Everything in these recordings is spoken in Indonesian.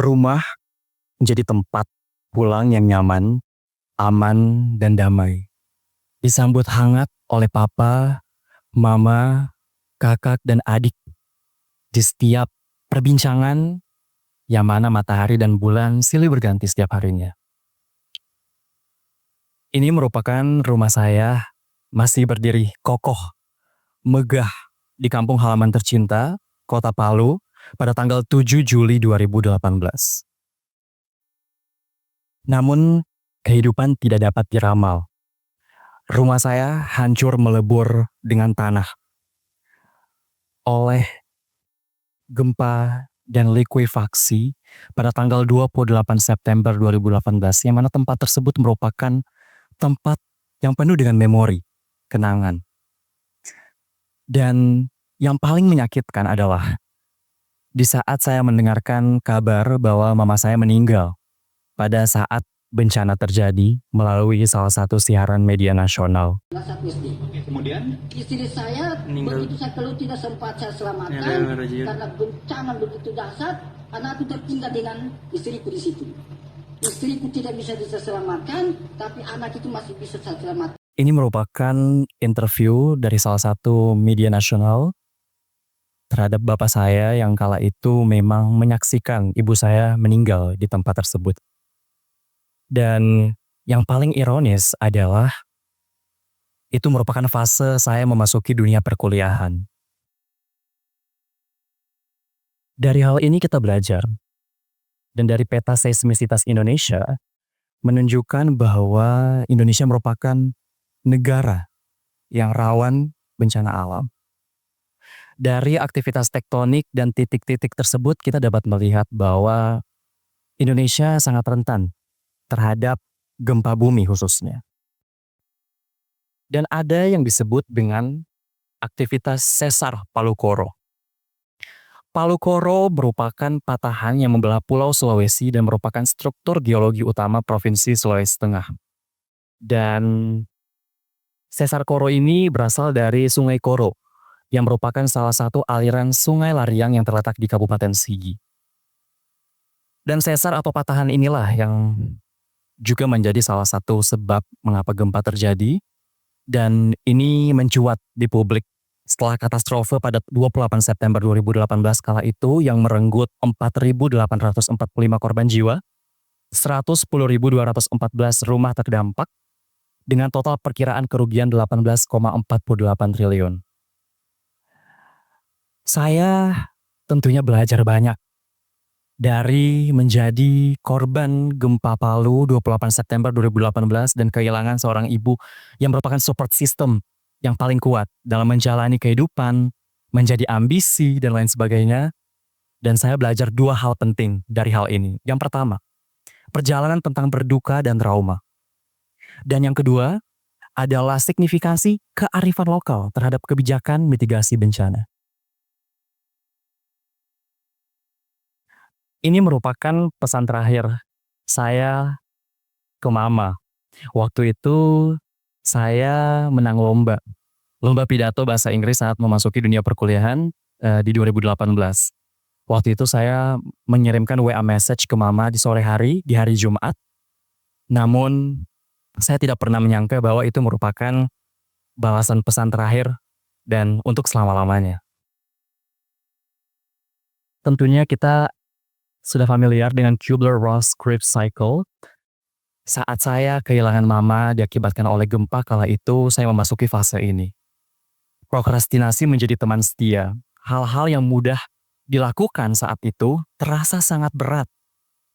Rumah menjadi tempat pulang yang nyaman, aman, dan damai. Disambut hangat oleh papa, mama, kakak, dan adik di setiap perbincangan yang mana matahari dan bulan silih berganti setiap harinya. Ini merupakan rumah saya masih berdiri kokoh, megah di kampung halaman tercinta, Kota Palu, pada tanggal 7 Juli 2018. Namun, kehidupan tidak dapat diramal. Rumah saya hancur melebur dengan tanah oleh gempa dan likuifaksi pada tanggal 28 September 2018, yang mana tempat tersebut merupakan tempat yang penuh dengan memori, kenangan. Dan yang paling menyakitkan adalah di saat saya mendengarkan kabar bahwa mama saya meninggal pada saat bencana terjadi melalui salah satu siaran media nasional. Kemudian istri saya meninggal. begitu saya keluar tidak sempat saya selamatkan karena bencana begitu dahsyat. Anakku tertinggal dengan istriku di situ. Istriku tidak bisa selamatkan, tapi anak itu masih bisa saya selamatkan. Ini merupakan interview dari salah satu media nasional terhadap bapak saya yang kala itu memang menyaksikan ibu saya meninggal di tempat tersebut. Dan yang paling ironis adalah itu merupakan fase saya memasuki dunia perkuliahan. Dari hal ini kita belajar, dan dari peta seismisitas Indonesia menunjukkan bahwa Indonesia merupakan negara yang rawan bencana alam. Dari aktivitas tektonik dan titik-titik tersebut kita dapat melihat bahwa Indonesia sangat rentan terhadap gempa bumi khususnya. Dan ada yang disebut dengan aktivitas sesar Palu Koro. Palu Koro merupakan patahan yang membelah Pulau Sulawesi dan merupakan struktur geologi utama Provinsi Sulawesi Tengah. Dan sesar Koro ini berasal dari Sungai Koro, yang merupakan salah satu aliran sungai Lariang yang terletak di Kabupaten Sigi. Dan sesar atau patahan inilah yang juga menjadi salah satu sebab mengapa gempa terjadi, dan ini mencuat di publik setelah katastrofe pada 28 September 2018 kala itu yang merenggut 4.845 korban jiwa, 110.214 rumah terdampak, dengan total perkiraan kerugian 18,48 triliun. Saya tentunya belajar banyak dari menjadi korban gempa Palu 28 September 2018 dan kehilangan seorang ibu yang merupakan support system yang paling kuat dalam menjalani kehidupan, menjadi ambisi, dan lain sebagainya. Dan saya belajar dua hal penting dari hal ini. Yang pertama, perjalanan tentang berduka dan trauma. Dan yang kedua adalah signifikansi kearifan lokal terhadap kebijakan mitigasi bencana. Ini merupakan pesan terakhir saya ke mama. Waktu itu saya menang lomba pidato bahasa Inggris saat memasuki dunia perkuliahan di 2018. Waktu itu saya mengirimkan WA message ke mama di sore hari, di hari Jumat. Namun saya tidak pernah menyangka bahwa itu merupakan balasan pesan terakhir dan untuk selama-lamanya. Tentunya kita sudah familiar dengan Kubler-Ross Krebs Cycle. Saat saya kehilangan mama diakibatkan oleh gempa kala itu, saya memasuki fase ini. Prokrastinasi menjadi teman setia. Hal-hal yang mudah dilakukan saat itu terasa sangat berat.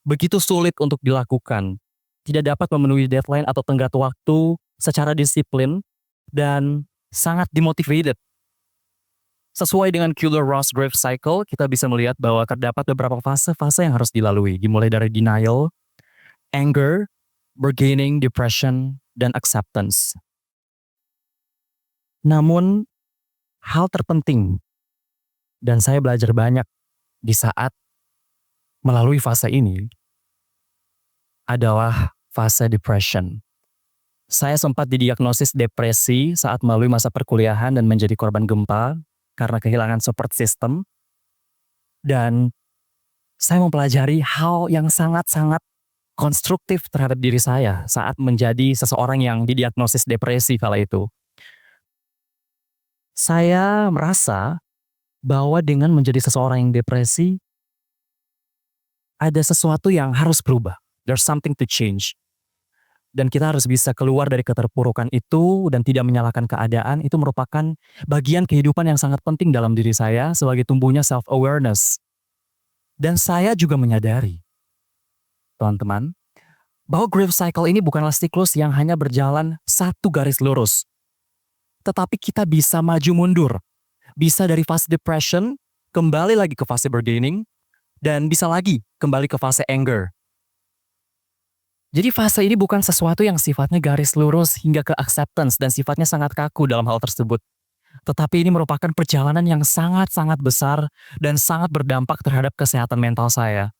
Begitu sulit untuk dilakukan. Tidak dapat memenuhi deadline atau tenggat waktu secara disiplin dan sangat demotivated. Sesuai dengan Kubler-Ross Krebs Cycle, kita bisa melihat bahwa terdapat beberapa fase-fase yang harus dilalui, dimulai dari denial, anger, bargaining, depression, dan acceptance. Namun, hal terpenting, dan saya belajar banyak di saat melalui fase ini, adalah fase depression. Saya sempat didiagnosis depresi saat melalui masa perkuliahan dan menjadi korban gempa, karena kehilangan support system. Dan saya mempelajari hal yang sangat-sangat konstruktif terhadap diri saya saat menjadi seseorang yang didiagnosis depresi kala itu. Saya merasa bahwa dengan menjadi seseorang yang depresi, ada sesuatu yang harus berubah. There's something to change. Dan kita harus bisa keluar dari keterpurukan itu dan tidak menyalahkan keadaan. Itu merupakan bagian kehidupan yang sangat penting dalam diri saya sebagai tumbuhnya self-awareness. Dan saya juga menyadari, teman-teman, bahwa grief cycle ini bukanlah siklus yang hanya berjalan satu garis lurus. Tetapi kita bisa maju mundur. Bisa dari fase depression, kembali lagi ke fase bargaining, dan bisa lagi kembali ke fase anger. Jadi fase ini bukan sesuatu yang sifatnya garis lurus hingga ke acceptance dan sifatnya sangat kaku dalam hal tersebut. Tetapi ini merupakan perjalanan yang sangat-sangat besar dan sangat berdampak terhadap kesehatan mental saya.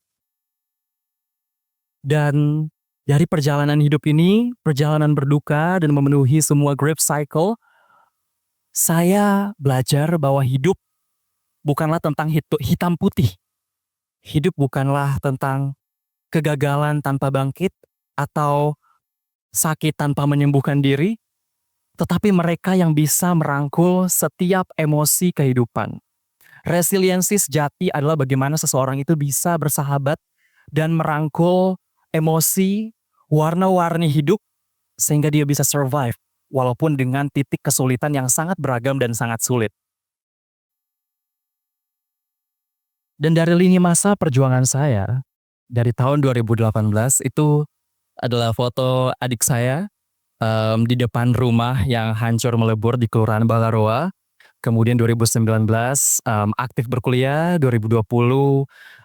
Dan dari perjalanan hidup ini, perjalanan berduka dan memenuhi semua grief cycle, saya belajar bahwa hidup bukanlah tentang hitam putih. Hidup bukanlah tentang kegagalan tanpa bangkit atau sakit tanpa menyembuhkan diri, tetapi mereka yang bisa merangkul setiap emosi kehidupan. Resiliensi sejati adalah bagaimana seseorang itu bisa bersahabat dan merangkul emosi, warna-warni hidup sehingga dia bisa survive walaupun dengan titik kesulitan yang sangat beragam dan sangat sulit. Dan dari lini masa perjuangan saya, dari tahun 2018 itu adalah foto adik saya di depan rumah yang hancur melebur di Kelurahan Balaroa. Kemudian 2019 aktif berkuliah, 2020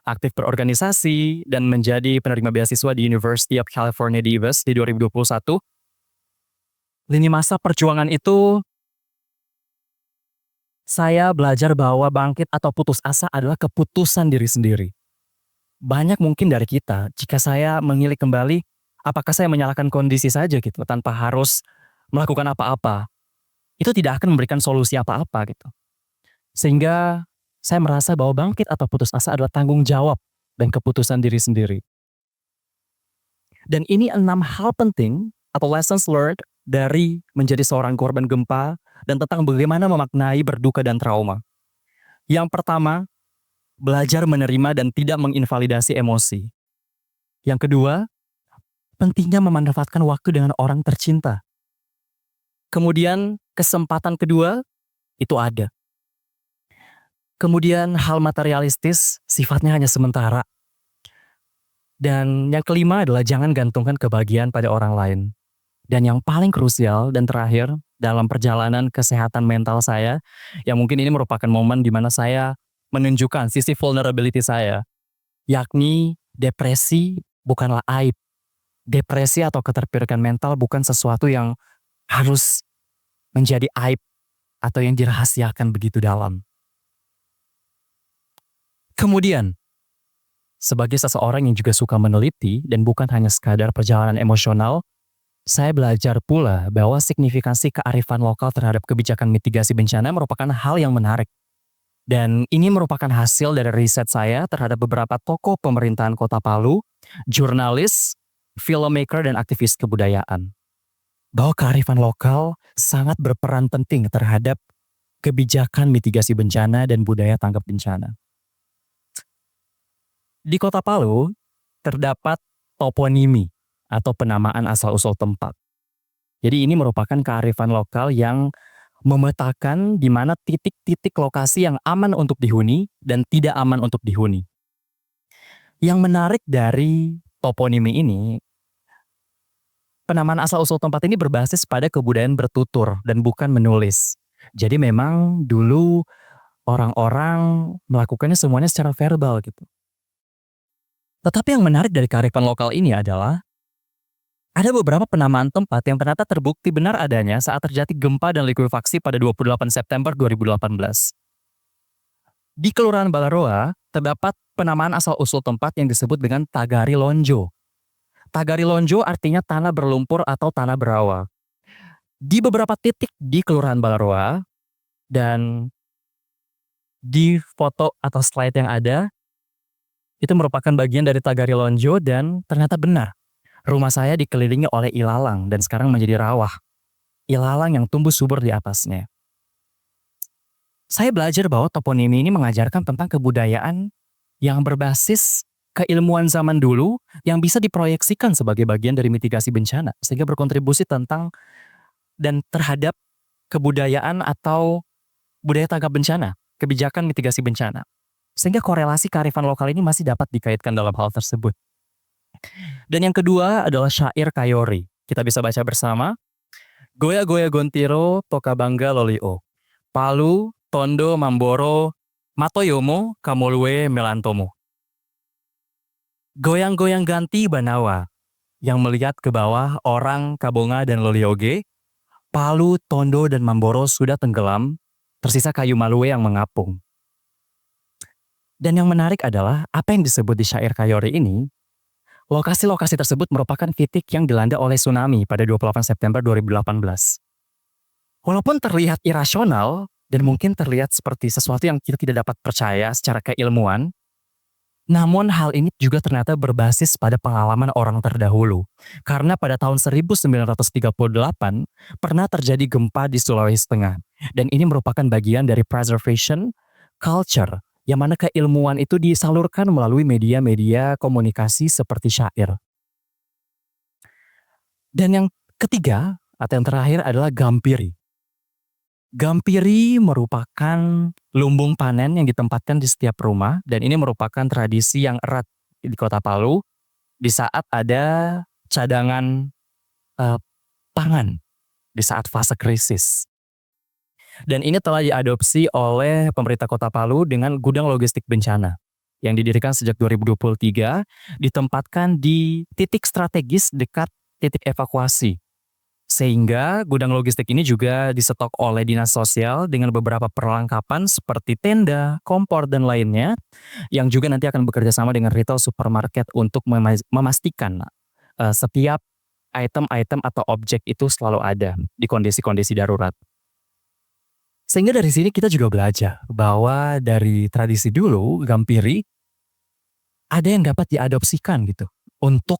aktif berorganisasi dan menjadi penerima beasiswa di University of California Davis di 2021. Lini masa perjuangan itu saya belajar bahwa bangkit atau putus asa adalah keputusan diri sendiri. Banyak mungkin dari kita, jika saya mengilik kembali, apakah saya menyalahkan kondisi saja gitu tanpa harus melakukan apa-apa? Itu tidak akan memberikan solusi apa-apa gitu. Sehingga saya merasa bahwa bangkit atau putus asa adalah tanggung jawab dan keputusan diri sendiri. Dan ini 6 hal penting atau lessons learned dari menjadi seorang korban gempa dan tentang bagaimana memaknai berduka dan trauma. Yang pertama, belajar menerima dan tidak menginvalidasi emosi. Yang kedua, pentingnya memanfaatkan waktu dengan orang tercinta. Kemudian kesempatan kedua itu ada. Kemudian hal materialistis sifatnya hanya sementara. Dan yang kelima adalah jangan gantungkan kebahagiaan pada orang lain. Dan yang paling krusial dan terakhir dalam perjalanan kesehatan mental saya, yang mungkin ini merupakan momen di mana saya menunjukkan sisi vulnerability saya, yakni depresi bukanlah aib. Depresi atau keterpurukan mental bukan sesuatu yang harus menjadi aib atau yang dirahasiakan begitu dalam. Kemudian, sebagai seseorang yang juga suka meneliti dan bukan hanya sekadar perjalanan emosional, saya belajar pula bahwa signifikansi kearifan lokal terhadap kebijakan mitigasi bencana merupakan hal yang menarik. Dan ini merupakan hasil dari riset saya terhadap beberapa tokoh pemerintahan Kota Palu, jurnalis, filmmaker, dan aktivis kebudayaan. Bahwa kearifan lokal sangat berperan penting terhadap kebijakan mitigasi bencana dan budaya tanggap bencana. Di Kota Palu terdapat toponimi atau penamaan asal-usul tempat. Jadi ini merupakan kearifan lokal yang memetakan di mana titik-titik lokasi yang aman untuk dihuni dan tidak aman untuk dihuni. Yang menarik dari toponimi ini, penamaan asal-usul tempat ini berbasis pada kebudayaan bertutur dan bukan menulis. Jadi memang dulu orang-orang melakukannya semuanya secara verbal gitu. Tetapi yang menarik dari kearifan lokal ini adalah ada beberapa penamaan tempat yang ternyata terbukti benar adanya saat terjadi gempa dan likuifaksi pada 28 September 2018. Di Kelurahan Balaroa terdapat penamaan asal-usul tempat yang disebut dengan Tagari Lonjo. Tagari Lonjo artinya tanah berlumpur atau tanah berawa. Di beberapa titik di Kelurahan Balaroa dan di foto atau slide yang ada, itu merupakan bagian dari Tagarilonjo dan ternyata benar. Rumah saya dikelilingi oleh ilalang dan sekarang menjadi rawa. Ilalang yang tumbuh subur di atasnya. Saya belajar bahwa toponimi ini mengajarkan tentang kebudayaan yang berbasis keilmuan zaman dulu yang bisa diproyeksikan sebagai bagian dari mitigasi bencana. Sehingga berkontribusi tentang dan terhadap kebudayaan atau budaya tanggap bencana, kebijakan mitigasi bencana. Sehingga korelasi kearifan lokal ini masih dapat dikaitkan dalam hal tersebut. Dan yang kedua adalah syair Kayori. Kita bisa baca bersama. Goya goya gontiro toka bangga lolio. Palu, Tondo, Mamboro, Matoyomo, Kamolwe, Melantomo. Goyang-goyang ganti Banawa, yang melihat ke bawah orang Kabonga dan Lolioge, Palu, Tondo, dan Mamboro sudah tenggelam, tersisa kayu Malue yang mengapung. Dan yang menarik adalah apa yang disebut di syair Kayori ini, lokasi-lokasi tersebut merupakan titik yang dilanda oleh tsunami pada 28 September 2018. Walaupun terlihat irasional, dan mungkin terlihat seperti sesuatu yang kita tidak dapat percaya secara keilmuan, namun hal ini juga ternyata berbasis pada pengalaman orang terdahulu. Karena pada tahun 1938 pernah terjadi gempa di Sulawesi Tengah. Dan ini merupakan bagian dari preservation culture, yang mana keilmuan itu disalurkan melalui media-media komunikasi seperti syair. Dan yang ketiga, atau yang terakhir adalah Gampiri. Gampiri merupakan lumbung panen yang ditempatkan di setiap rumah dan ini merupakan tradisi yang erat di Kota Palu di saat ada cadangan pangan di saat fase krisis. Dan ini telah diadopsi oleh pemerintah Kota Palu dengan gudang logistik bencana yang didirikan sejak 2023, ditempatkan di titik strategis dekat titik evakuasi. Sehingga gudang logistik ini juga disetok oleh Dinas Sosial dengan beberapa perlengkapan seperti tenda, kompor, dan lainnya yang juga nanti akan bekerja sama dengan retail supermarket untuk memastikan setiap item-item atau objek itu selalu ada di kondisi-kondisi darurat. Sehingga dari sini kita juga belajar bahwa dari tradisi dulu, Gampiri ada yang dapat diadopsikan gitu untuk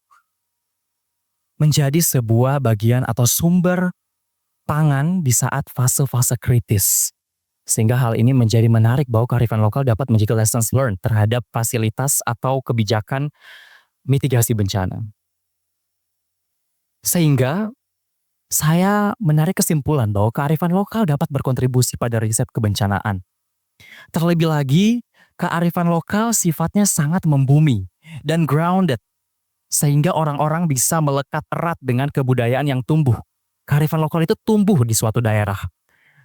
menjadi sebuah bagian atau sumber pangan di saat fase-fase kritis. Sehingga hal ini menjadi menarik bahwa kearifan lokal dapat menjadi lessons learned terhadap fasilitas atau kebijakan mitigasi bencana. Sehingga saya menarik kesimpulan bahwa kearifan lokal dapat berkontribusi pada riset kebencanaan. Terlebih lagi, kearifan lokal sifatnya sangat membumi dan grounded. Sehingga orang-orang bisa melekat erat dengan kebudayaan yang tumbuh. Kearifan lokal itu tumbuh di suatu daerah.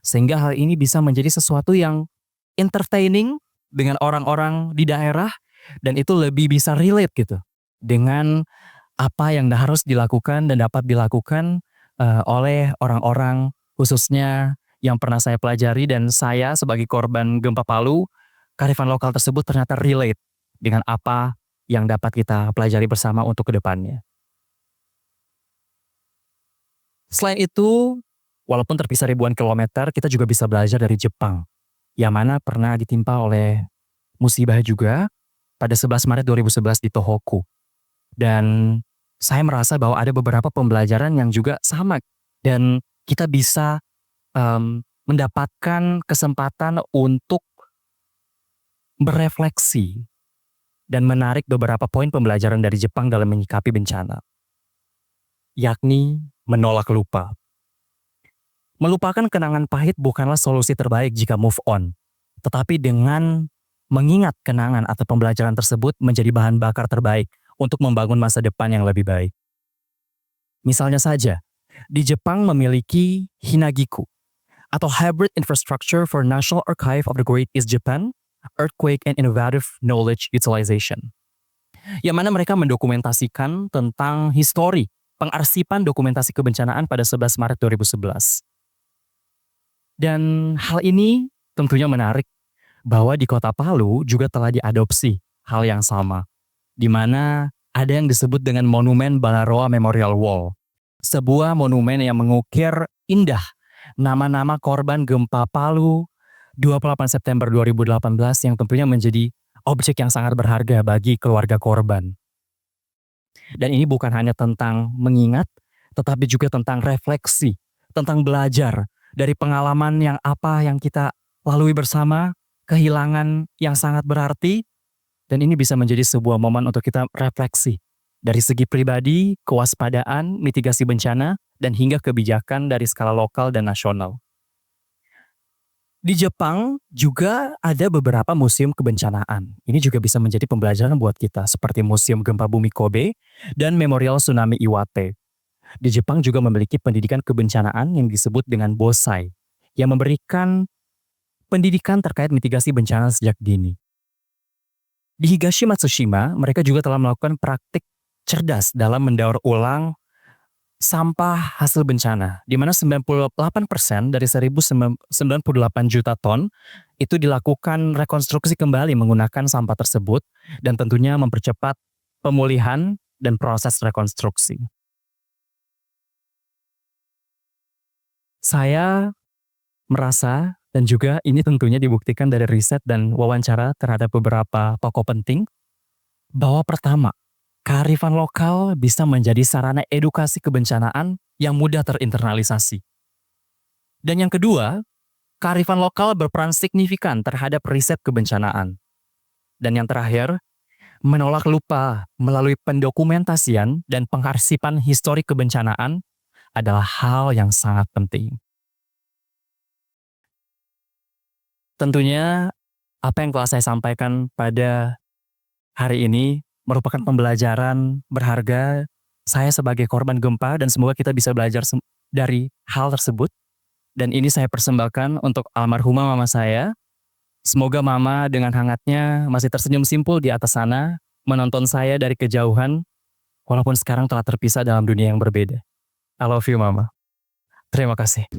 Sehingga hal ini bisa menjadi sesuatu yang entertaining dengan orang-orang di daerah dan itu lebih bisa relate gitu dengan apa yang harus dilakukan dan dapat dilakukan oleh orang-orang khususnya yang pernah saya pelajari dan saya sebagai korban gempa Palu, kearifan lokal tersebut ternyata relate dengan apa yang dapat kita pelajari bersama untuk kedepannya. Selain itu, walaupun terpisah ribuan kilometer, kita juga bisa belajar dari Jepang, yang mana pernah ditimpa oleh musibah juga pada 11 Maret 2011 di Tohoku. Dan saya merasa bahwa ada beberapa pembelajaran yang juga sama, dan kita bisa mendapatkan kesempatan untuk berefleksi dan menarik beberapa poin pembelajaran dari Jepang dalam menyikapi bencana. Yakni menolak lupa. Melupakan kenangan pahit bukanlah solusi terbaik jika move on. Tetapi dengan mengingat kenangan atau pembelajaran tersebut menjadi bahan bakar terbaik untuk membangun masa depan yang lebih baik. Misalnya saja, di Jepang memiliki Hinagiku atau Hybrid Infrastructure for National Archive of the Great East Japan, Earthquake and Innovative Knowledge Utilization. Yang mana mereka mendokumentasikan tentang histori pengarsipan dokumentasi kebencanaan pada 11 Maret 2011. Dan hal ini tentunya menarik bahwa di Kota Palu juga telah diadopsi hal yang sama, di mana ada yang disebut dengan Monumen Balaroa Memorial Wall, sebuah monumen yang mengukir indah nama-nama korban gempa Palu 28 September 2018 yang tentunya menjadi objek yang sangat berharga bagi keluarga korban. Dan ini bukan hanya tentang mengingat, tetapi juga tentang refleksi, tentang belajar dari pengalaman yang kita lalui bersama, kehilangan yang sangat berarti, dan ini bisa menjadi sebuah momen untuk kita refleksi dari segi pribadi, kewaspadaan, mitigasi bencana, dan hingga kebijakan dari skala lokal dan nasional. Di Jepang juga ada beberapa museum kebencanaan. Ini juga bisa menjadi pembelajaran buat kita, seperti Museum Gempa Bumi Kobe dan Memorial Tsunami Iwate. Di Jepang juga memiliki pendidikan kebencanaan yang disebut dengan bosai, yang memberikan pendidikan terkait mitigasi bencana sejak dini. Di Higashi Matsushima, mereka juga telah melakukan praktik cerdas dalam mendaur ulang sampah hasil bencana, di mana 98% dari 1.098 juta ton itu dilakukan rekonstruksi kembali menggunakan sampah tersebut dan tentunya mempercepat pemulihan dan proses rekonstruksi. Saya merasa, dan juga ini tentunya dibuktikan dari riset dan wawancara terhadap beberapa tokoh penting, bahwa pertama, kearifan lokal bisa menjadi sarana edukasi kebencanaan yang mudah terinternalisasi. Dan yang kedua, kearifan lokal berperan signifikan terhadap riset kebencanaan. Dan yang terakhir, menolak lupa melalui pendokumentasian dan pengarsipan histori kebencanaan adalah hal yang sangat penting. Tentunya, apa yang telah saya sampaikan pada hari ini merupakan pembelajaran berharga saya sebagai korban gempa, dan semoga kita bisa belajar dari hal tersebut. Dan ini saya persembahkan untuk almarhumah mama saya. Semoga mama dengan hangatnya masih tersenyum simpul di atas sana, menonton saya dari kejauhan, walaupun sekarang telah terpisah dalam dunia yang berbeda. I love you, mama. Terima kasih.